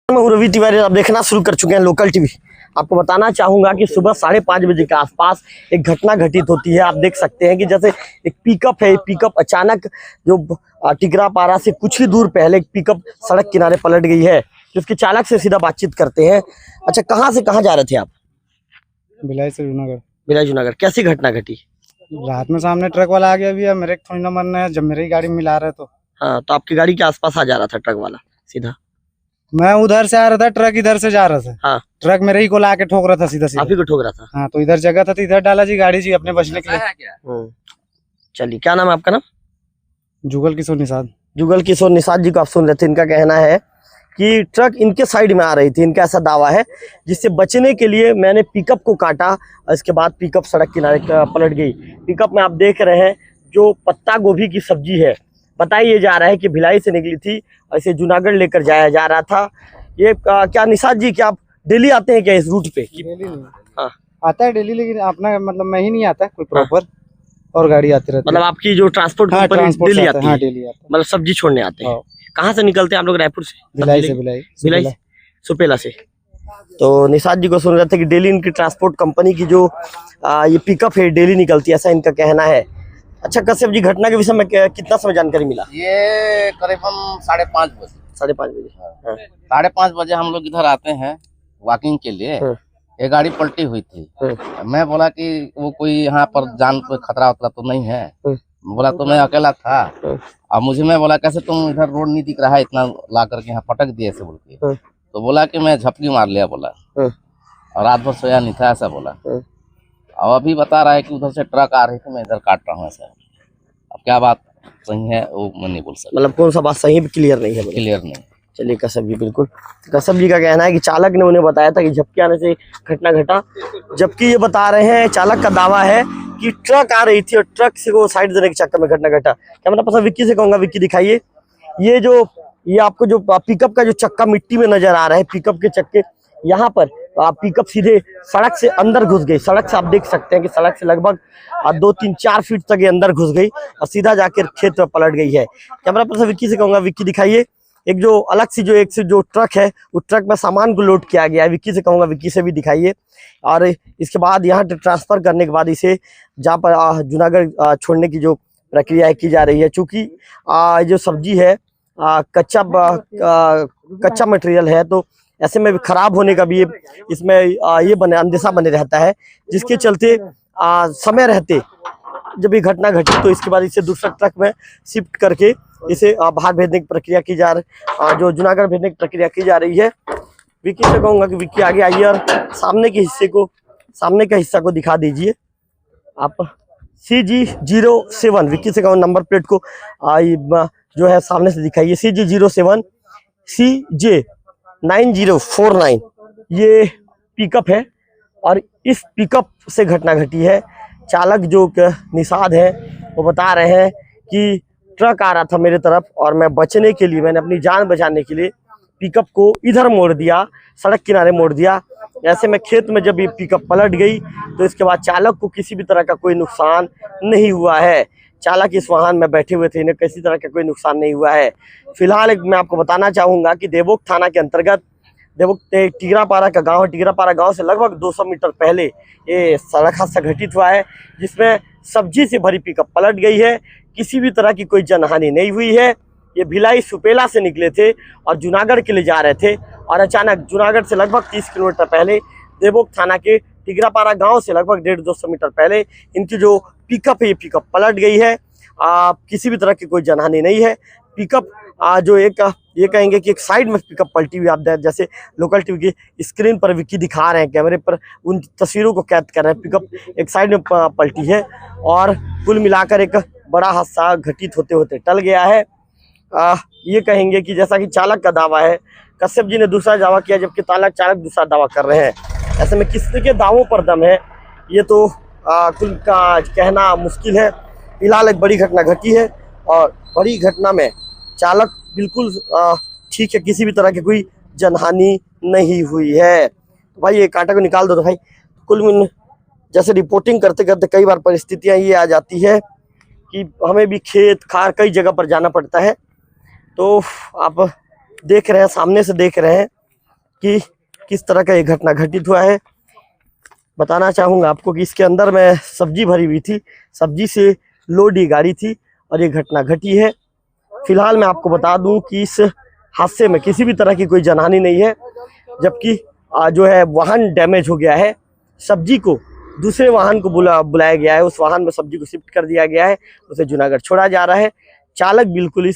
मैं रवि तिवारी, आप देखना शुरू कर चुके हैं लोकल टीवी। आपको बताना चाहूंगा कि सुबह 5:30 बजे के आसपास एक घटना घटित होती है। आप देख सकते हैं कि जैसे एक पिकअप है, पिकअप अचानक जो टिकरापारा से कुछ ही दूर पहले एक पिकअप सड़क किनारे पलट गई है। जिसके चालक से सीधा बातचीत करते हैं। अच्छा, कहाँ से कहाँ जा रहे थे आप? भिलाई से जूनागढ़। भिलाई जूनागढ़। कैसी घटना घटी? रात में सामने ट्रक वाला आ गया भैया, मेरे थोड़ी ना मरना है, जब मेरी गाड़ी में मिला रहे तो। हाँ, तो आपकी गाड़ी के आसपास आ जा रहा था ट्रक वाला सीधा? मैं उधर से आ रहा था, ट्रक इधर से जा रहा था। हाँ। ट्रक मेरे ही को ला के ठोक रहा था सीधा सीधा। आप ही को ठोक रहा था? हाँ, तो इधर जगह था तो इधर डाला जी गाड़ी जी, अपने बचने के लिए। चलिए, क्या नाम है आपका? नाम जुगल किशोर निषाद। जुगल किशोर निषाद जी को आप सुन रहे थे। इनका कहना है कि ट्रक इनके साइड में आ रही थी, इनका ऐसा दावा है, जिससे बचने के लिए मैंने पिकअप को काटा और इसके बाद पिकअप सड़क किनारे पलट गई। पिकअप में आप देख रहे हैं जो पत्ता गोभी की सब्जी है, बताइए जा रहा है कि भिलाई से निकली थी और इसे जूनागढ़ लेकर जाया जा रहा था। ये क्या निषाद जी, क्या आप डेली आते हैं क्या इस रूट पे? डेली नहीं। हाँ, आता है डेली, लेकिन अपना मतलब मैं ही नहीं आता कोई प्रॉपर। और गाड़ी आती रहती है। मतलब आपकी जो ट्रांसपोर्ट हाँ, कंपनी डेली आती है? हाँ, डेली आता है। मतलब सब्जी छोड़ने आते हैं। कहाँ से निकलते हैं आप लोग? रायपुर से? भिलाई से। भिलाई सुपेला से। तो निषाद जी को सुन रहे थे कि डेली इनकी ट्रांसपोर्ट कंपनी की जो ये पिकअप है डेली निकलती है, ऐसा इनका कहना है। अच्छा कश्यप जी, घटना के विषय में कितना समय जानकारी मिला? ये करीबन 5:30 बजे। 5:30 बजे? हाँ। 5:30 बजे हम लोग इधर आते हैं वॉकिंग के लिए। ये गाड़ी पलटी हुई थी। मैं बोला कि वो कोई यहाँ पर जान कोई खतरा उतरा तो नहीं है? बोला तो मैं अकेला था। अब मैं बोला कैसे तुम इधर रोड नहीं दिख रहा है, इतना ला करके यहाँ पटक दिए ऐसे बोल के। तो बोला कि मैं झपकी मार लिया बोला, और रात भर सोया नहीं था ऐसा बोला। अब अभी बता रहा है कि उधर से ट्रक आ रही थी, मैं इधर काट रहा हूँ ऐसा। अब क्या बात सही है वो मैं नहीं बोल सकता। मतलब कौन सा बात सही है क्लियर नहीं है? क्लियर नहीं। चलिए कश्यप जी, बिल्कुल कश्यप जी का कहना है कि चालक ने उन्हें बताया था कि झपकी आने से घटना घटा, जबकि ये बता रहे हैं, चालक का दावा है कि ट्रक आ रही थी और ट्रक से वो साइड देने के चक्कर में घटना घटा। क्या मतलब पसंद विक्की से कहूंगा, विक्की दिखाइए ये आपको जो पिकअप का जो चक्का मिट्टी में नजर आ रहा है, पिकअप के चक्के यहाँ पर पिकअप सीधे सड़क से अंदर घुस गई। सड़क से आप देख सकते हैं कि सड़क से लगभग 2-3-4 फीट तक ये अंदर घुस गई और सीधा जाकर खेत में पलट गई है। कैमरा पर्सन विक्की से कहूंगा, विक्की दिखाइए एक जो अलग सी जो ट्रक है, वो ट्रक में सामान को लोड किया गया है। विक्की से कहूंगा, विक्की से भी दिखाइए। और इसके बाद यहाँ ट्रांसफर करने के बाद इसे जहाँ पर जूनागढ़ छोड़ने की जो प्रक्रिया की जा रही है, चूँकि जो सब्जी है कच्चा मटेरियल है, तो ऐसे में खराब होने का भी इसमें ये अंदेशा बने रहता है, जिसके चलते समय रहते जब ये घटना घटी तो इसके बाद इसे दूसरा ट्रक में शिफ्ट करके इसे बाहर भेजने की प्रक्रिया की जा रही, जो जूनागढ़ भेजने की प्रक्रिया की जा रही है। विक्की से कहूंगा कि विक्की आगे आइए और सामने का हिस्सा को दिखा दीजिए आप। CG07 विक्की से कहूँ नंबर प्लेट को जो है सामने से दिखाइए। CG07 CJ9049 ये पिकअप है और इस पिकअप से घटना घटी है। चालक जो निषाद है वो बता रहे हैं कि ट्रक आ रहा था मेरे तरफ और मैं बचने के लिए, मैंने अपनी जान बचाने के लिए पिकअप को इधर मोड़ दिया, सड़क किनारे मोड़ दिया। ऐसे में खेत में जब ये पिकअप पलट गई तो इसके बाद चालक को किसी भी तरह का कोई नुकसान नहीं हुआ है। चालक इस वाहन में बैठे हुए थे, इन्हें किसी तरह का कोई नुकसान नहीं हुआ है। फिलहाल मैं आपको बताना चाहूँगा कि देवोक थाना के अंतर्गत देवोक टिकरापारा का गाँव है। टिकरापारा गाँव से लगभग 200 मीटर पहले ये सड़क हादसा घटित हुआ है, जिसमें सब्जी से भरी पिकअप पलट गई है। किसी भी तरह की कोई जनहानि नहीं हुई है। ये भिलाई सुपेला से निकले थे और जूनागढ़ के लिए जा रहे थे और अचानक जूनागढ़ से लगभग 30 किलोमीटर पहले देवोक थाना के टिकरापारा गांव से लगभग 150-200 मीटर पहले इनकी जो पिकअप है, ये पिकअप पलट गई है। किसी भी तरह की कोई जनहानि नहीं है। पिकअप जो ये कहेंगे कि एक साइड में पिकअप पलटी हुई, आप जैसे लोकल टीवी की स्क्रीन पर विक्की दिखा रहे हैं, कैमरे पर उन तस्वीरों को कैद कर रहे हैं। पिकअप एक साइड में पलटी है और कुल मिलाकर एक बड़ा हादसा घटित होते होते टल गया है। ये कहेंगे कि जैसा कि चालक का दावा है, कश्यप जी ने दूसरा दावा किया, जबकि चालक दूसरा दावा कर रहे हैं। ऐसे में किसके दावों पर दम है ये तो कुल का कहना मुश्किल है। फिलहाल एक बड़ी घटना घटी है और बड़ी घटना में चालक बिल्कुल ठीक है, किसी भी तरह की कोई जनहानि नहीं हुई है। भाई ये कांटा को निकाल दो तो भाई। कुल जैसे रिपोर्टिंग करते करते कई बार परिस्थितियां ये आ जाती है कि हमें भी खेत खार कई जगह पर जाना पड़ता है। तो आप देख रहे हैं, सामने से देख रहे हैं कि किस तरह का ये घटना घटित हुआ है। बताना चाहूँगा आपको कि इसके अंदर में सब्जी भरी हुई थी, सब्जी से लोड ये गाड़ी थी और ये घटना घटी है। फिलहाल मैं आपको बता दूं कि इस हादसे में किसी भी तरह की कोई जनहानि नहीं है, जबकि जो है वाहन डैमेज हो गया है। सब्जी को दूसरे वाहन को बुलाया गया है, उस वाहन में सब्जी को शिफ्ट कर दिया गया है, उसे जूनागढ़ छोड़ा जा रहा है। चालक बिल्कुल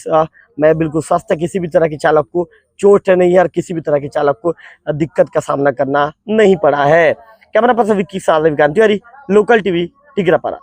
मैं बिल्कुल स्वस्थ है, किसी भी तरह के चालक को चोट नहीं है और किसी भी तरह के चालक को दिक्कत का सामना करना नहीं पड़ा है। कैमरा पर्सन विक्की साथ विकांत तिवारी, लोकल टीवी, टिकरापारा।